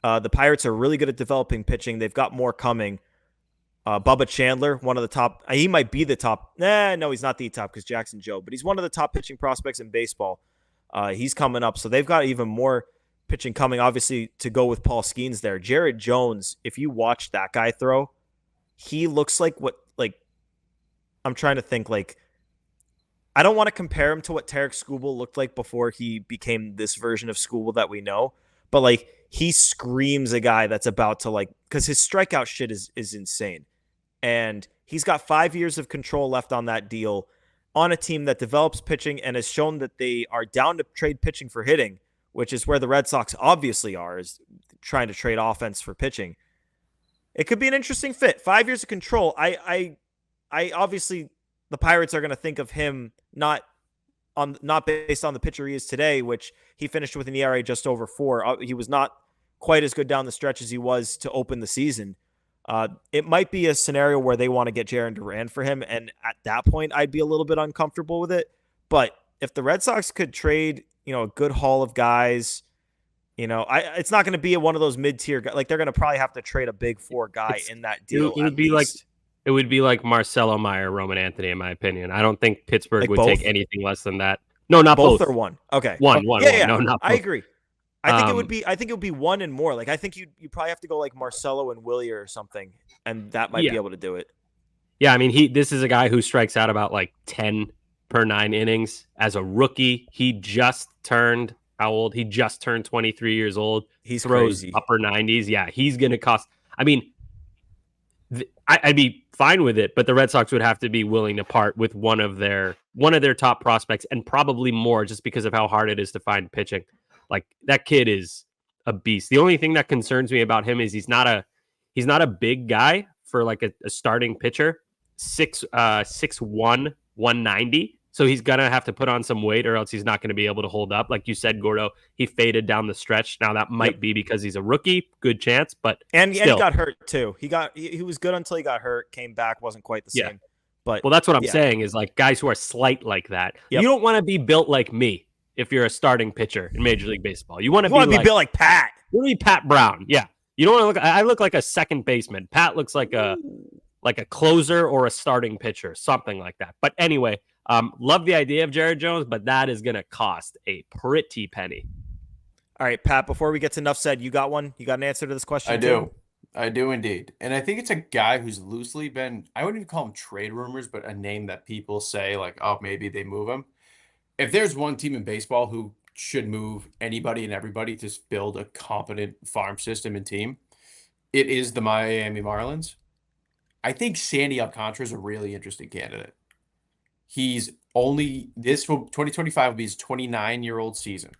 The Pirates are really good at developing pitching. They've got more coming. Bubba Chandler, one of the top. He might be the top. No, he's not the top because Jackson Joe, but he's one of the top pitching prospects in baseball. He's coming up. So they've got even more pitching coming, obviously, to go with Paul Skeens there. Jared Jones, if you watch that guy throw, he looks like I'm trying to think, I don't want to compare him to what Tarek Skubal looked like before he became this version of Skubal that we know. But he screams a guy that's about to because his strikeout shit is insane. And he's got 5 years of control left on that deal on a team that develops pitching and has shown that they are down to trade pitching for hitting, which is where the Red Sox obviously are, is trying to trade offense for pitching. It could be an interesting fit. 5 years of control. I obviously the Pirates are going to think of him not based on the pitcher he is today, which he finished with an ERA just over 4. He was not quite as good down the stretch as he was to open the season. It might be a scenario where they want to get Jarren Duran for him, and at that point, I'd be a little bit uncomfortable with it. But if the Red Sox could trade, a good haul of guys, it's not going to be one of those mid-tier guys. Like, they're going to probably have to trade a big 4 guy in that deal. It would be least. it would be like Marcelo Meyer, Roman Anthony, in my opinion. I don't think Pittsburgh would both? take anything less than that. No, not both. Both or one. Okay. One. Yeah. No, not both. I agree. I think it would be one and more. Like, I think you probably have to go like Marcelo and Willie or something, and that might be able to do it. Yeah, I mean, this is a guy who strikes out about like 10 per 9 innings as a rookie. He just turned how old? He just turned 23 years old. He throws crazy. Upper 90s. Yeah, he's going to cost. I mean, I'd be fine with it, but the Red Sox would have to be willing to part with one of their top prospects, and probably more, just because of how hard it is to find pitching. Like, that kid is a beast. The only thing that concerns me about him is he's not a big guy for like a starting pitcher. 6'1", 190. So he's gonna have to put on some weight, or else he's not going to be able to hold up. Like you said, Gordo, he faded down the stretch. Now that might be because he's a rookie, good chance, but and he got hurt too. He was good until he got hurt, came back, wasn't quite the same. But that's what I'm saying is, like, guys who are slight like that. You don't want to be built like me if you're a starting pitcher in Major League Baseball. You want to be built like Pat. You want to be Pat Brown. Yeah, you don't want to look. I look like a second baseman. Pat looks like a closer or a starting pitcher, something like that. But anyway. Love the idea of Jared Jones, but that is going to cost a pretty penny. All right, Pat, before we get to enough said, you got one? You got an answer to this question? I do indeed. And I think it's a guy who's loosely been, I wouldn't even call him trade rumors, but a name that people say like, oh, maybe they move him. If there's one team in baseball who should move anybody and everybody to build a competent farm system and team, it is the Miami Marlins. I think Sandy Alcantara is a really interesting candidate. He's only, this will 2025 will be his 29-year-old season.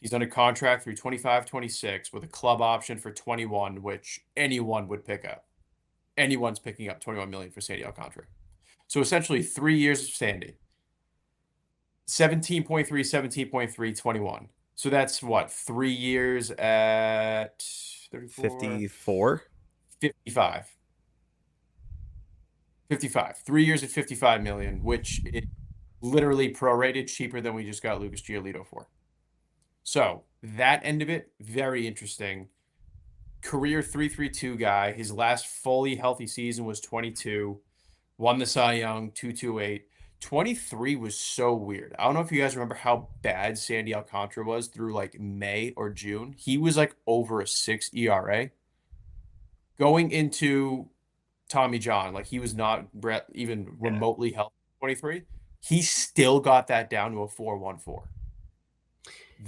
He's on a contract through 25-26 with a club option for 21, which anyone would pick up. Anyone's picking up $21 million for Sandy Alcantara. So essentially 3 years of Sandy. 17.3, 17.3, 21. So that's what, 3 years at 54? 55. 55. 3 years at $55 million, which is literally prorated, cheaper than we just got Lucas Giolito for. So that end of it, very interesting. Career 3.32 guy. His last fully healthy season was 22. Won the Cy Young, 2.28. 23 was so weird. I don't know if you guys remember how bad Sandy Alcantara was through like May or June. He was like over a 6 ERA. Going into Tommy John, like he was not even remotely healthy. 23, he still got that down to a 4.14.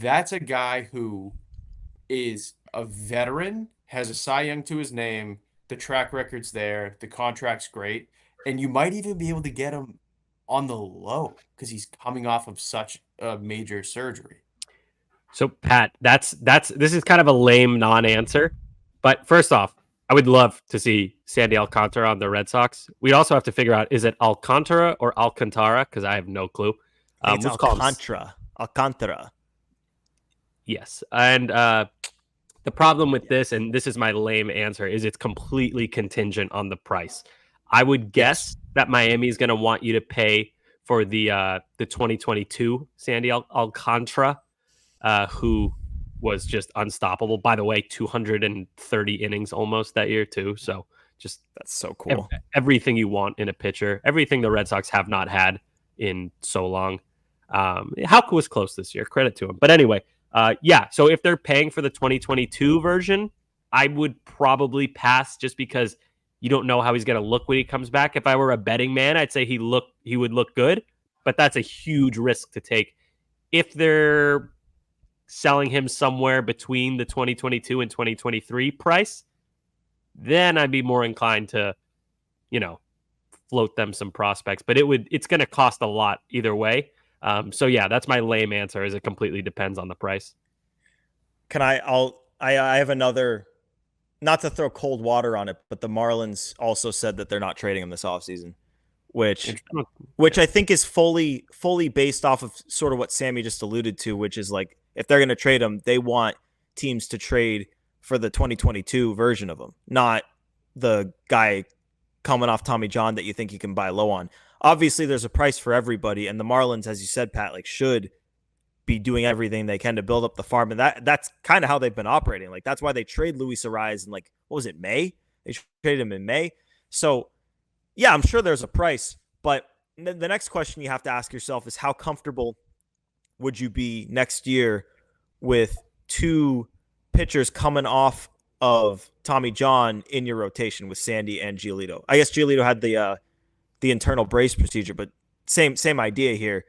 That's a guy who is a veteran, has a Cy Young to his name. The track record's there. The contract's great, and you might even be able to get him on the low because he's coming off of such a major surgery. So Pat, this is kind of a lame non-answer, but first off, I would love to see Sandy Alcantara on the Red Sox. We also have to figure out, is it Alcantara or Alcantara? Because I have no clue. It's Alcantara. Yes. And the problem with this, and this is my lame answer, is it's completely contingent on the price. I would guess that Miami is going to want you to pay for the 2022 Sandy Alcantara, who was just unstoppable. By the way, 230 innings almost that year too. So just that's so cool. Everything you want in a pitcher, everything the Red Sox have not had in so long. Houck was close this year. Credit to him. But anyway, so if they're paying for the 2022 version, I would probably pass just because you don't know how he's going to look when he comes back. If I were a betting man, I'd say he would look good, but that's a huge risk to take. If they're selling him somewhere between the 2022 and 2023 price, then I'd be more inclined to, float them some prospects. But it's going to cost a lot either way. So yeah, that's my lame answer. Is it completely depends on the price. I have another, not to throw cold water on it, but the Marlins also said that they're not trading him this offseason, which I think is fully based off of sort of what Sammy just alluded to, which is like if they're going to trade him, they want teams to trade for the 2022 version of him, not the guy coming off Tommy John that you think you can buy low on. Obviously, there's a price for everybody, and the Marlins, as you said, Pat, like should be doing everything they can to build up the farm, and that's kind of how they've been operating. Like that's why they trade Luis Ariz in like what was it, May? They traded him in May. So yeah, I'm sure there's a price, but the next question you have to ask yourself is how comfortable would you be next year with two pitchers coming off of Tommy John in your rotation with Sandy and Giolito? I guess Giolito had the internal brace procedure, but same idea here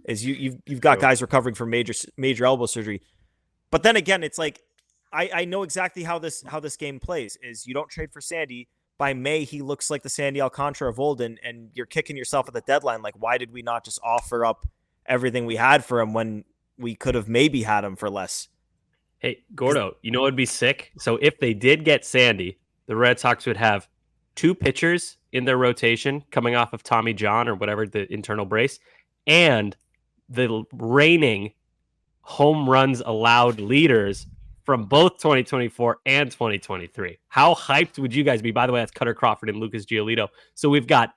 is you've got guys recovering from major elbow surgery. But then again, it's like I know exactly how this game plays is you don't trade for Sandy. By May, he looks like the Sandy Alcantara of old, and you're kicking yourself at the deadline. Like, why did we not just offer up everything we had for him when we could have maybe had him for less? Hey, Gordo, you know what would be sick? So if they did get Sandy, the Red Sox would have two pitchers in their rotation coming off of Tommy John or whatever, the internal brace, and the reigning home runs allowed leaders from both 2024 and 2023. How hyped would you guys be? By the way, that's Cutter Crawford and Lucas Giolito. So we've got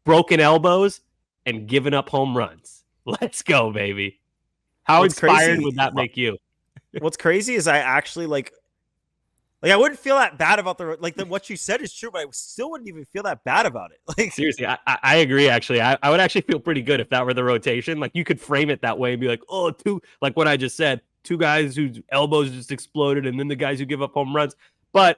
broken elbows and giving up home runs. Let's go, baby. How inspired would that make you? What's crazy is I actually like I wouldn't feel that bad about what you said is true, but I still wouldn't even feel that bad about it. Like seriously, I agree. Actually, I would actually feel pretty good if that were the rotation. Like you could frame it that way and be like, oh, two, like what I just said, two guys whose elbows just exploded, and then the guys who give up home runs. But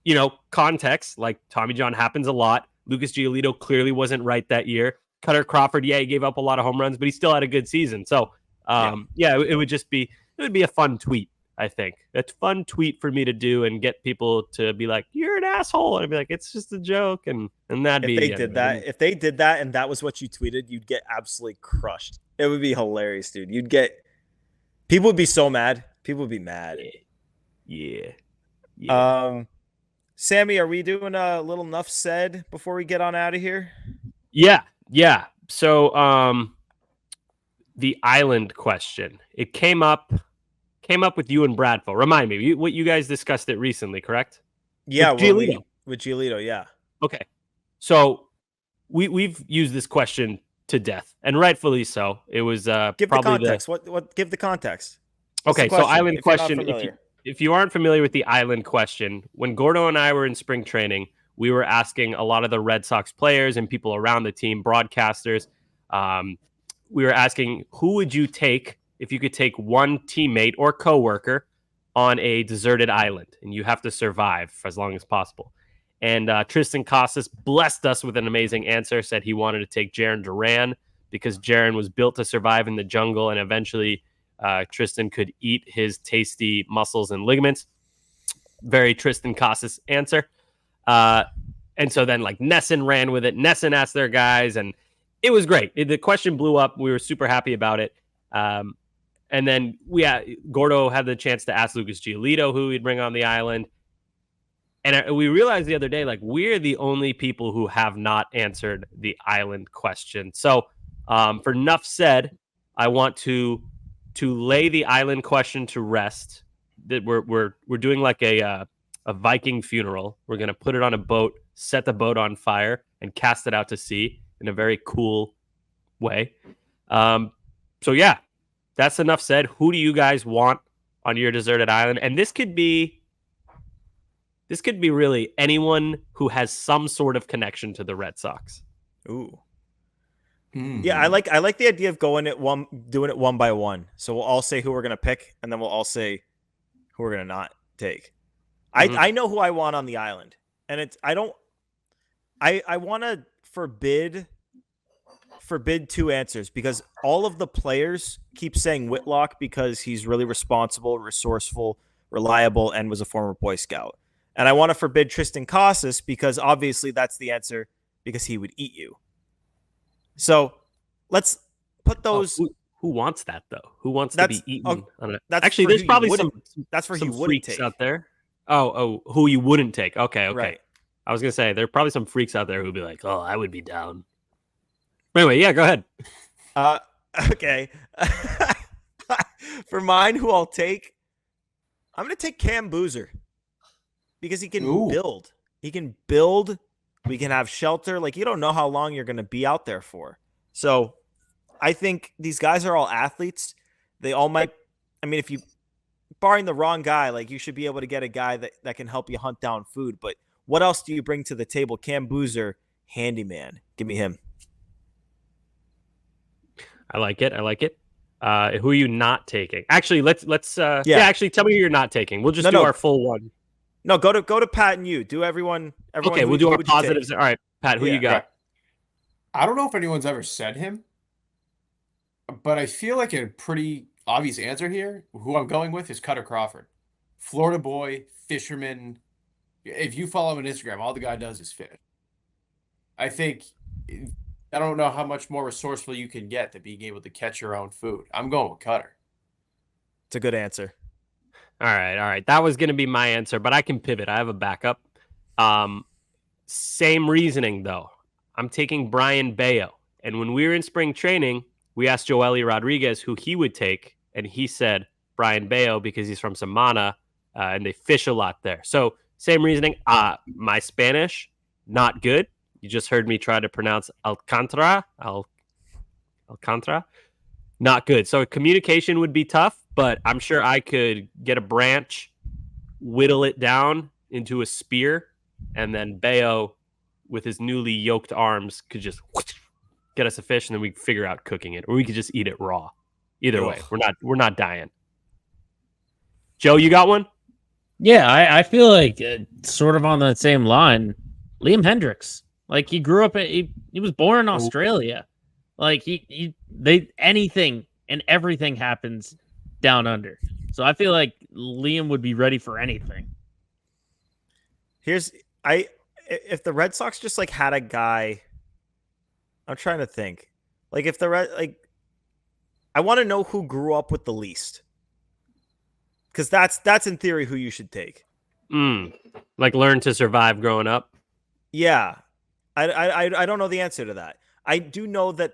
you know, context, like Tommy John happens a lot. Lucas Giolito clearly wasn't right that year. Cutter Crawford, yeah, he gave up a lot of home runs, but he still had a good season. So, it would be a fun tweet. I think it's a fun tweet for me to do and get people to be like, "You're an asshole," and I'd be like, "It's just a joke," and that'd be. If they did that, and that was what you tweeted, you'd get absolutely crushed. It would be hilarious, dude. People would be so mad. People would be mad. Yeah. Sammy, are we doing a little enough said before we get on out of here? Yeah. So, the island question, it came up with you and Bradford. Remind me, you guys discussed it recently, correct? Yeah, with Giolito. With Giolito, yeah. Okay, so we've used this question to death, and rightfully so. It was give probably the context. Give the context. Okay, so island question. If you aren't familiar with the island question, when Gordo and I were in spring training, we were asking a lot of the Red Sox players and people around the team, broadcasters. We were asking, who would you take if you could take one teammate or coworker on a deserted island and you have to survive for as long as possible? And Tristan Casas blessed us with an amazing answer, said he wanted to take Jarren Duran because Jarren was built to survive in the jungle, and eventually Tristan could eat his tasty muscles and ligaments. Very Tristan Casas answer. And so then like Nesson ran with it. Nesson asked their guys, and it was great. The question blew up. We were super happy about it. And then Gordo had the chance to ask Lucas Giolito who he'd bring on the island. And we realized the other day, like, we're the only people who have not answered the island question. So for enough said, I want to lay the island question to rest. That we're doing like a Viking funeral. We're going to put it on a boat, set the boat on fire, and cast it out to sea in a very cool way. So yeah, that's enough said. Who do you guys want on your deserted island? And this could be really anyone who has some sort of connection to the Red Sox. Ooh. Yeah, I like the idea of doing it one by one. So we'll all say who we're gonna pick, and then we'll all say who we're gonna not take. Mm-hmm. I know who I want on the island, and I want to forbid two answers because all of the players keep saying Whitlock because he's really responsible, resourceful, reliable, and was a former Boy Scout. And I want to forbid Tristan Casas because obviously that's the answer because he would eat you. So let's put those. Who wants that though? Who wants to be eaten? Actually, there's probably some. That's for some you wouldn't freaks take out there. Oh, who you wouldn't take? Okay. Right. I was gonna say there are probably some freaks out there who'd be like, "Oh, I would be down." Anyway, yeah, go ahead. Okay. For mine, who I'll take, I'm going to take Cam Boozer because he can Ooh. build. He can build. We can have shelter. Like, you don't know how long you're going to be out there for. So I think these guys are all athletes. They all might. I mean, if you, barring the wrong guy, like you should be able to get a guy that can help you hunt down food. But what else do you bring to the table? Cam Boozer, handyman. Give me him. I like it. Who are you not taking? Actually, let's actually tell me who you're not taking. We'll just do our full one. No, go to Pat and you. Do everyone okay, we'll do our positives. All right, Pat, who you got? Right. I don't know if anyone's ever said him, but I feel like a pretty obvious answer here. Who I'm going with is Cutter Crawford. Florida boy, fisherman. If you follow him on Instagram, all the guy does is fish. I think I don't know how much more resourceful you can get to being able to catch your own food. I'm going with Cutter. It's a good answer. All right. That was going to be my answer, but I can pivot. I have a backup. Same reasoning, though. I'm taking Brian Bayo. And when we were in spring training, we asked Joely Rodriguez who he would take, and he said Brian Bayo because he's from Samana, and they fish a lot there. So same reasoning. My Spanish, not good. You just heard me try to pronounce Alcantara. Not good. So communication would be tough, but I'm sure I could get a branch, whittle it down into a spear, and then Bayo, with his newly yoked arms, could just get us a fish, and then we could figure out cooking it, or we could just eat it raw. Either way, we're not dying. Joe, you got one? Yeah, I feel like sort of on the same line. Liam Hendricks. Like he grew up he was born in Australia. Like anything and everything happens down under. So I feel like Liam would be ready for anything. If the Red Sox just like had a guy, I'm trying to think. Like if I want to know who grew up with the least. Because that's in theory who you should take. Like learn to survive growing up. Yeah. I don't know the answer to that. I do know that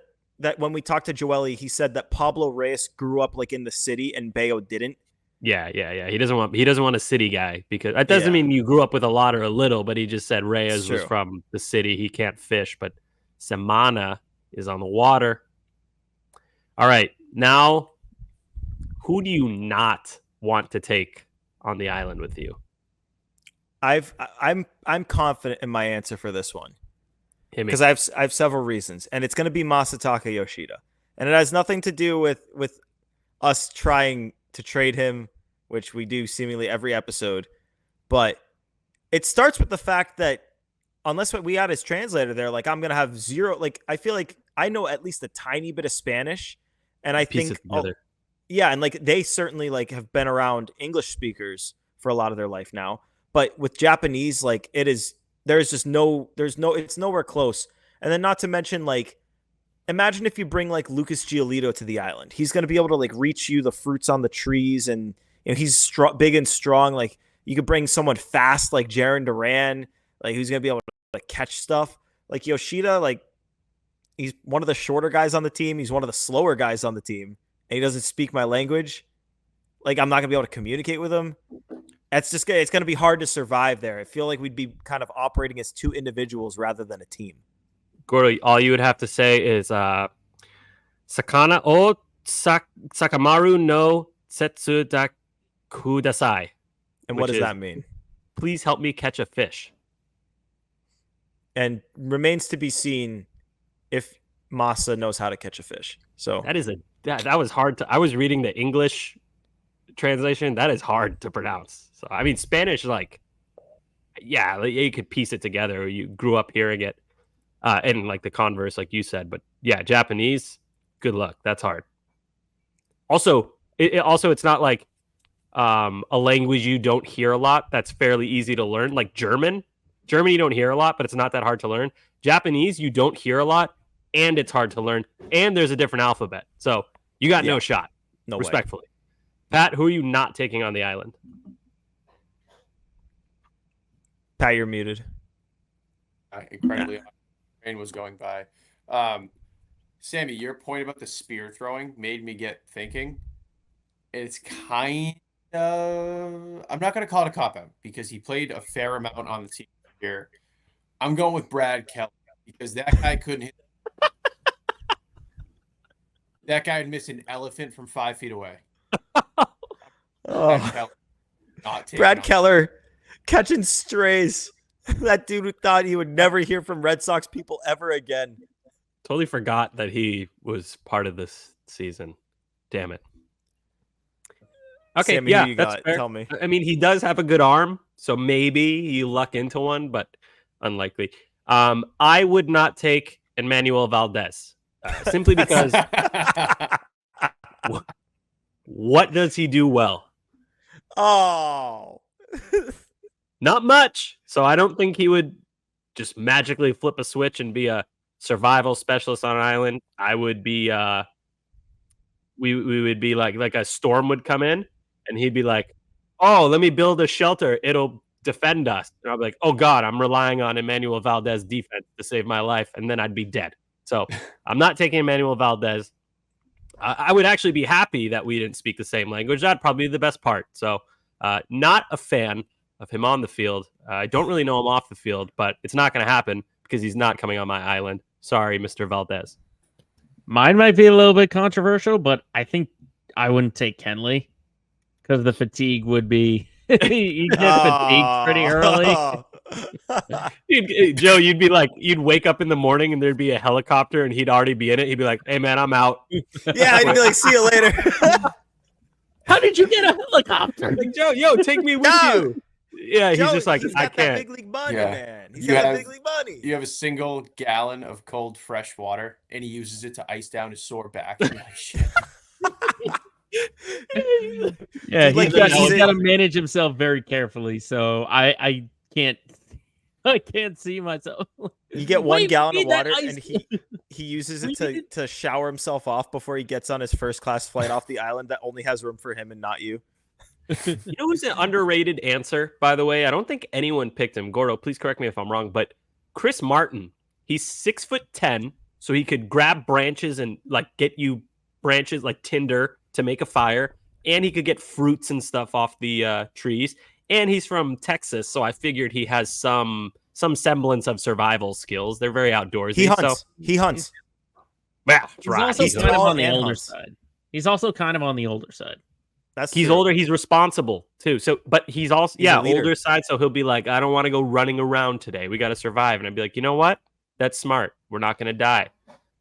when we talked to Joely, he said that Pablo Reyes grew up like in the city and Bayo didn't. Yeah. He doesn't want a city guy, because that doesn't mean you grew up with a lot or a little, but he just said Reyes was from the city. He can't fish, but Samana is on the water. All right. Now, who do you not want to take on the island with you? I'm confident in my answer for this one. Because I have several reasons, and it's going to be Masataka Yoshida, and it has nothing to do with us trying to trade him, which we do seemingly every episode. But it starts with the fact that unless we had his translator there, like I'm going to have zero. Like I feel like I know at least a tiny bit of Spanish, and I think and like they certainly like have been around English speakers for a lot of their life now, but with Japanese, like it's nowhere close. And then not to mention, like, imagine if you bring like Lucas Giolito to the island. He's going to be able to like reach you the fruits on the trees, and he's big and strong. Like you could bring someone fast like Jaron Duran, like who's going to be able to like catch stuff. Like Yoshida, like he's one of the shorter guys on the team. He's one of the slower guys on the team, and he doesn't speak my language. Like I'm not going to be able to communicate with him. It's going to be hard to survive there. I feel like we'd be kind of operating as two individuals rather than a team. Gordo, all you would have to say is Sakana o Sakamaru no Setsu da Kudasai. And what does that mean? Please help me catch a fish. And remains to be seen if Masa knows how to catch a fish. So that was hard I was reading the English translation. That is hard to pronounce. So I mean, Spanish, like, yeah, you could piece it together. You grew up hearing it, and like the converse, like you said. But yeah, Japanese, good luck. That's hard. Also, it's not like a language you don't hear a lot. That's fairly easy to learn. Like German you don't hear a lot, but it's not that hard to learn. Japanese, you don't hear a lot, and it's hard to learn, and there's a different alphabet. So you got no shot. No, respectfully. way. Pat, who are you not taking on the island? Pat, you're muted. Incredibly, train was going by. Sammy, your point about the spear throwing made me get thinking. It's kind of, I'm not going to call it a cop-out because he played a fair amount on the team here. I'm going with Brad Kelly because that guy couldn't hit. That guy would miss an elephant from 5 feet away. Oh, Not Brad off. Keller catching strays. That dude who thought he would never hear from Red Sox people ever again. Totally forgot that he was part of this season. Damn it. Okay, Sammy, yeah, who you that's got? fair. Tell me. I mean, he does have a good arm, so maybe you luck into one, but unlikely. I would not take Emmanuel Valdez simply because what does he do well? Oh. Not much. So I don't think he would just magically flip a switch and be a survival specialist on an island. I would be we would be like a storm would come in and he'd be like, "Oh, let me build a shelter. It'll defend us." And I'll be like, "Oh God, I'm relying on Emmanuel Valdez defense to save my life," and then I'd be dead. So I'm not taking Emmanuel Valdez. I would actually be happy that we didn't speak the same language. That'd probably be the best part. So not a fan of him on the field. I don't really know him off the field, but it's not going to happen because he's not coming on my island. Sorry, Mr. Valdez. Mine might be a little bit controversial, but I think I wouldn't take Kenley because the fatigue would be you get fatigued pretty early. Joe, you'd be like, you'd wake up in the morning and there'd be a helicopter and he'd already be in it. He'd be like, "Hey man, I'm out." Yeah, I'd be like, "See you later." How did you get a helicopter? Like, Joe, take me with you. Yeah, he's just like, he's I got that can't. big league money, Yeah. man. He's You got have- that big league money. You have a single gallon of cold, fresh water, and he uses it to ice down his sore back. You're like, shit. Yeah, Like, he's got he's to manage himself very carefully. So I can't see myself. You get 1 Wait, gallon of need that water, ice- and he uses it to shower himself off before he gets on his first class flight off the island that only has room for him and not you. You know who's an underrated answer, by the way? I don't think anyone picked him. Gordo, please correct me if I'm wrong, but Chris Martin, he's 6'10", so he could grab branches and like get you branches like tinder to make a fire, and he could get fruits and stuff off the trees. And he's from Texas, so I figured he has some semblance of survival skills. They're very outdoorsy. He hunts. So, He hunts. yeah, He's right. also He's kind of tall on the and older hunts. side. He's also kind of on the older side. That's He's true. older. He's responsible too. So, but he's also He's a leader. older side. So he'll be like, "I don't want to go running around today. We got to survive." And I'd be like, "You know what? That's smart. We're not going to die."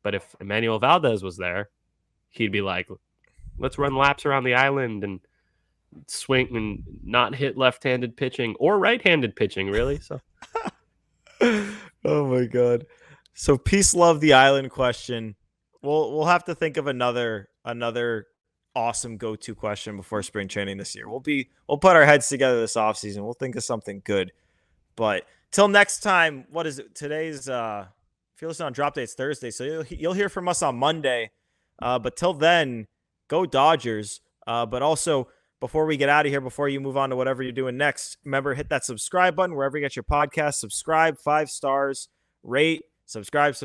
But if Emmanuel Valdez was there, he'd be like, "Let's run laps around the island and swing and not hit left-handed pitching or right-handed pitching, really." So Oh my god. So peace, love, the island question. We'll have to think of another awesome go-to question before spring training this year. We'll put our heads together this offseason. We'll think of something good. But till next time, what is it? Today's if you're listening on Drop Day, it's Thursday, so you'll hear from us on Monday. But till then, go Dodgers. But also, before we get out of here, before you move on to whatever you're doing next, remember, hit that subscribe button wherever you get your podcast. Subscribe, 5 stars, rate, subscribe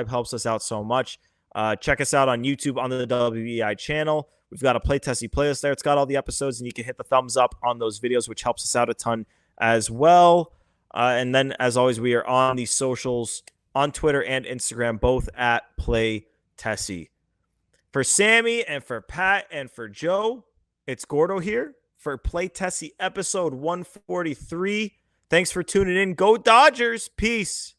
helps us out so much. Check us out on YouTube on the WEI channel. We've got a Play Tessie playlist there. It's got all the episodes, and you can hit the thumbs up on those videos, which helps us out a ton as well. And then, as always, we are on the socials on Twitter and Instagram, both at Play Tessie. For Sammy and for Pat and for Joe, it's Gordo here for Play Tessie episode 143. Thanks for tuning in. Go Dodgers. Peace.